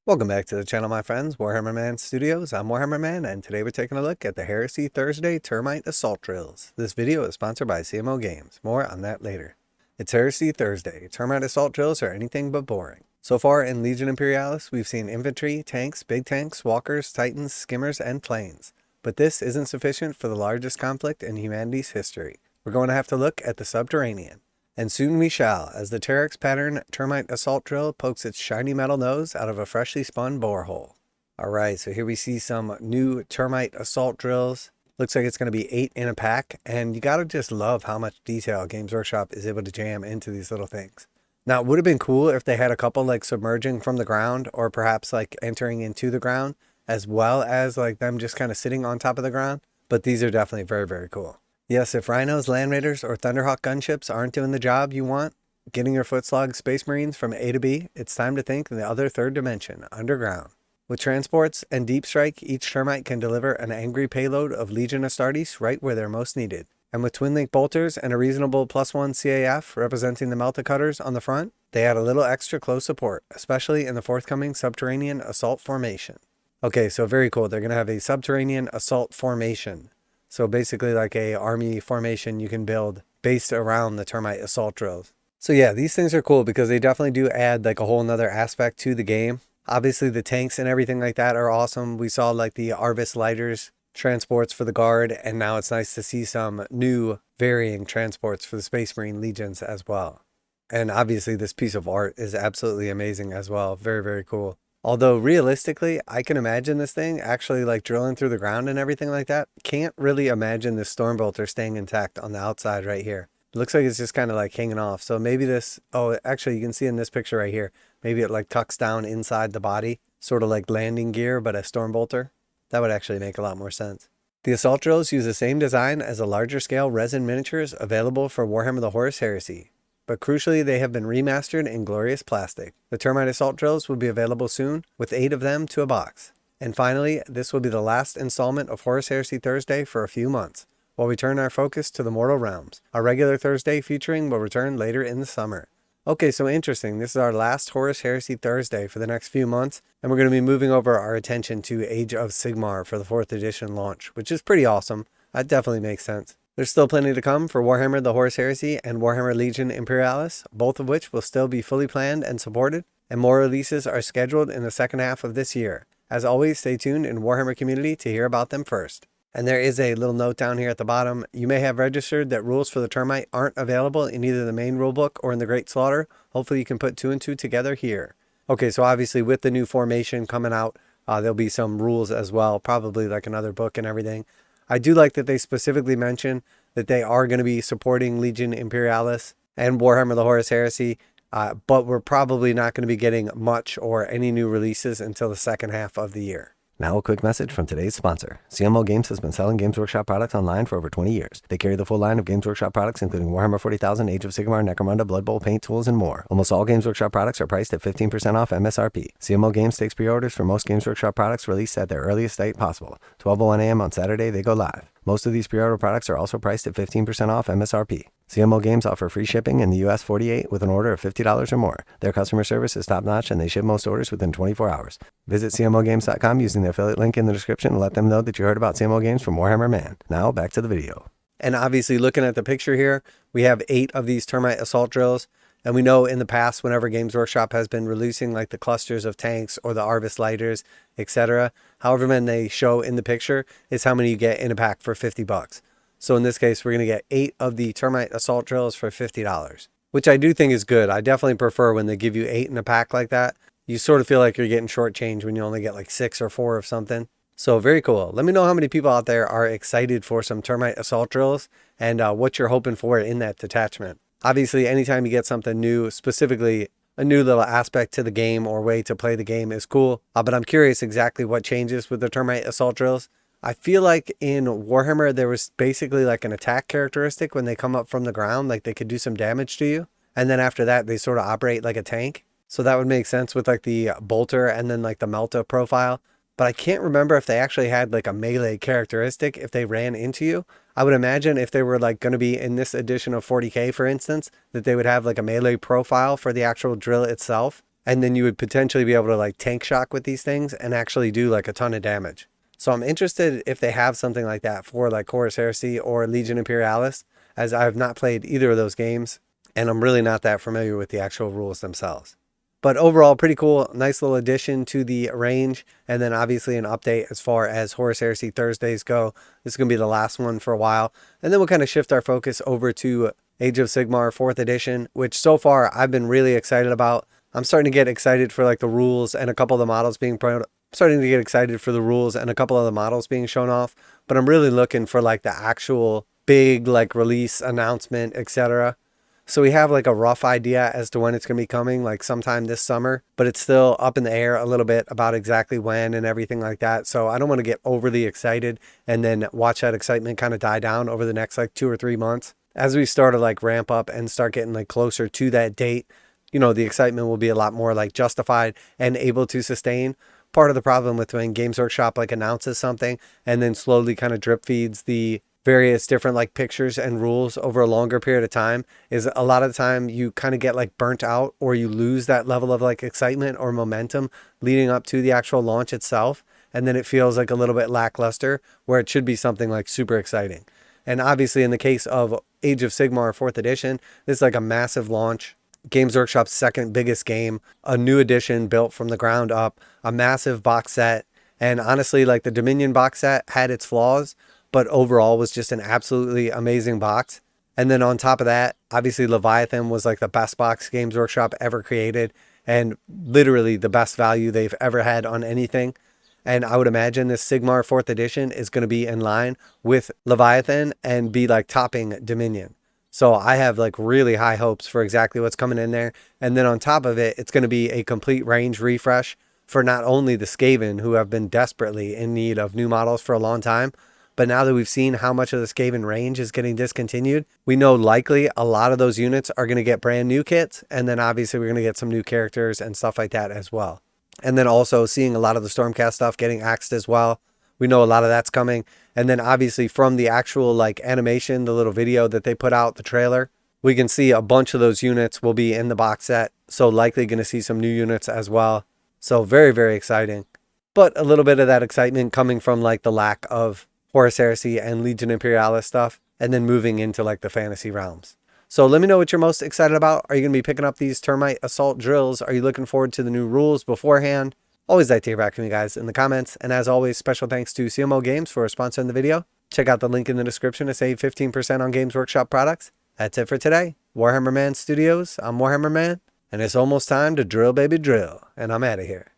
Welcome back to the channel, my friends. Warhammer Man Studios. I'm Warhammer Man, and today we're taking a look at the Heresy Thursday Termite Assault Drills. This video is sponsored by CMO Games. More on that later. It's Heresy Thursday. Termite Assault Drills are anything but boring. So far in Legions Imperialis, we've seen infantry, tanks, big tanks, walkers, titans, skimmers, and planes. But this isn't sufficient for the largest conflict in humanity's history. We're going to have to look at the subterranean. And soon we shall, as the Terex pattern Termite Assault Drill pokes its shiny metal nose out of a freshly spun borehole. Alright, so here we see some new Termite Assault Drills. Looks like it's going to be 8 in a pack, and you gotta just love how much detail Games Workshop is able to jam into these little things. Now, it would have been cool if they had a couple like submerging from the ground, or perhaps like entering into the ground, as well as like them just kind of sitting on top of the ground, but these are definitely very, very cool. Yes, if Rhinos, Land Raiders, or Thunderhawk gunships aren't doing the job you want, getting your footslogged Space Marines from A to B, it's time to think in the other third dimension, underground. With transports and deep strike, each termite can deliver an angry payload of Legion Astartes right where they're most needed. And with twin link bolters and a reasonable +1 CAF representing the Melta Cutters on the front, they add a little extra close support, especially in the forthcoming Subterranean Assault Formation. Okay, so very cool. They're going to have a Subterranean Assault Formation. So basically like a army formation you can build based around the Termite Assault Drills. So yeah, these things are cool because they definitely do add like a whole nother aspect to the game. Obviously the tanks and everything like that are awesome. We saw like the Arvis lighters transports for the guard, and now it's nice to see some new varying transports for the Space Marine Legions as well. And obviously this piece of art is absolutely amazing as well. Very, very cool. Although realistically, I can imagine this thing actually like drilling through the ground and everything like that. Can't really imagine this Stormbolter staying intact on the outside right here. It looks like it's just kind of like hanging off. So maybe this, oh, actually you can see in this picture right here, maybe it like tucks down inside the body, sort of like landing gear, but a Stormbolter. That would actually make a lot more sense. The Assault Drills use the same design as the larger scale resin miniatures available for Warhammer the Horus Heresy. But crucially, they have been remastered in glorious plastic. The Termite Assault Drills will be available soon, with 8 of them to a box. And finally, this will be the last installment of Horus Heresy Thursday for a few months, while we turn our focus to the Mortal Realms. Our regular Thursday featuring will return later in the summer. Okay, so interesting. This is our last Horus Heresy Thursday for the next few months, and we're going to be moving over our attention to Age of Sigmar for the 4th edition launch, which is pretty awesome. That definitely makes sense. There's still plenty to come for Warhammer the Horus Heresy and Warhammer Legions Imperialis, both of which will still be fully planned and supported, and more releases are scheduled in the second half of this year. As always, stay tuned in Warhammer community to hear about them first. And there is a little note down here at the bottom. You may have registered that rules for the Termite aren't available in either the main rulebook or in the Great Slaughter. Hopefully you can put 2 and 2 together here. Okay, so obviously with the new formation coming out, there'll be some rules as well, probably like another book and everything. I do like that they specifically mention that they are going to be supporting Legions Imperialis and Warhammer the Horus Heresy, but we're probably not going to be getting much or any new releases until the second half of the year. Now a quick message from today's sponsor. CMO Games has been selling Games Workshop products online for over 20 years. They carry the full line of Games Workshop products, including Warhammer 40,000, Age of Sigmar, Necromunda, Blood Bowl, paint tools, and more. Almost all Games Workshop products are priced at 15% off MSRP. CMO Games takes pre-orders for most Games Workshop products released at their earliest date possible. 12:01 a.m. on Saturday, they go live. Most of these pre-order products are also priced at 15% off MSRP. CMO Games offer free shipping in the US 48 with an order of $50 or more. Their customer service is top-notch, and they ship most orders within 24 hours. Visit CMOGames.com using the affiliate link in the description and let them know that you heard about CMO Games from Warhammer Man. Now, back to the video. And obviously, looking at the picture here, we have 8 of these Termite Assault Drills. And we know in the past, whenever Games Workshop has been releasing like the clusters of tanks or the Arvis lighters, etc., however many they show in the picture is how many you get in a pack for 50 bucks. So in this case, we're going to get 8 of the Termite Assault Drills for $50, which I do think is good. I definitely prefer when they give you 8 in a pack like that. You sort of feel like you're getting shortchanged when you only get like 6 or 4 of something. So very cool. Let me know how many people out there are excited for some Termite Assault Drills and what you're hoping for in that detachment. Obviously, anytime you get something new, specifically a new little aspect to the game or way to play the game is cool. But I'm curious exactly what changes with the Termite Assault Drills. I feel like in Warhammer, there was basically like an attack characteristic when they come up from the ground, like they could do some damage to you. And then after that, they sort of operate like a tank. So that would make sense with like the bolter and then like the Melta profile. But I can't remember if they actually had like a melee characteristic if they ran into you. I would imagine if they were like going to be in this edition of 40K, for instance, that they would have like a melee profile for the actual drill itself. and then you would potentially be able to like tank shock with these things and actually do like a ton of damage. So I'm interested if they have something like that for like Horus Heresy or Legions Imperialis, as I have not played either of those games, and I'm really not that familiar with the actual rules themselves. But overall, pretty cool. Nice little addition to the range. And then obviously an update as far as Horus Heresy Thursdays go. This is going to be the last one for a while. And then we'll kind of shift our focus over to Age of Sigmar 4th edition, which so far I've been really excited about. I'm starting to get excited for like the rules and a couple of the models being starting to get excited for the rules and a couple of the models being shown off. But I'm really looking for like the actual big like release announcement, etc. So we have like a rough idea as to when it's going to be coming, like sometime this summer, but it's still up in the air a little bit about exactly when and everything like that. So I don't want to get overly excited and then watch that excitement kind of die down over the next like 2 or 3 months. As we start to like ramp up and start getting like closer to that date, you know, the excitement will be a lot more like justified and able to sustain. Part of the problem with when Games Workshop like announces something and then slowly kind of drip feeds the various different like pictures and rules over a longer period of time is a lot of the time you kind of get like burnt out, or you lose that level of like excitement or momentum leading up to the actual launch itself. And then it feels like a little bit lackluster where it should be something like super exciting. And obviously in the case of Age of Sigmar 4th edition, this is like a massive launch. Games Workshop's second biggest game, a new edition built from the ground up, a massive box set. And honestly, like the Dominion box set had its flaws, but overall was just an absolutely amazing box. And then on top of that, obviously Leviathan was like the best box Games Workshop ever created, and literally the best value they've ever had on anything. And I would imagine this Sigmar 4th edition is going to be in line with Leviathan and be like topping Dominion. So I have like really high hopes for exactly what's coming in there. And then on top of it, it's going to be a complete range refresh for not only the Skaven, who have been desperately in need of new models for a long time, but now that we've seen how much of the Skaven range is getting discontinued, we know likely a lot of those units are going to get brand new kits. And then obviously we're going to get some new characters and stuff like that as well. And then also seeing a lot of the Stormcast stuff getting axed as well. We know a lot of that's coming. And then obviously from the actual like animation, the little video that they put out, the trailer, we can see a bunch of those units will be in the box set. So likely going to see some new units as well. So very, very exciting. But a little bit of that excitement coming from like the lack of Horus Heresy and Legions Imperialis stuff, and then moving into like the fantasy realms. So let me know what you're most excited about. Are you going to be picking up these Termite Assault Drills? Are you looking forward to the new rules beforehand? Always like to hear back from you guys in the comments. And as always, special thanks to CMO Games for sponsoring the video. Check out the link in the description to save 15% on Games Workshop products. That's it for today. Warhammer Man Studios, I'm Warhammer Man, and it's almost time to drill, baby, drill. And I'm out of here.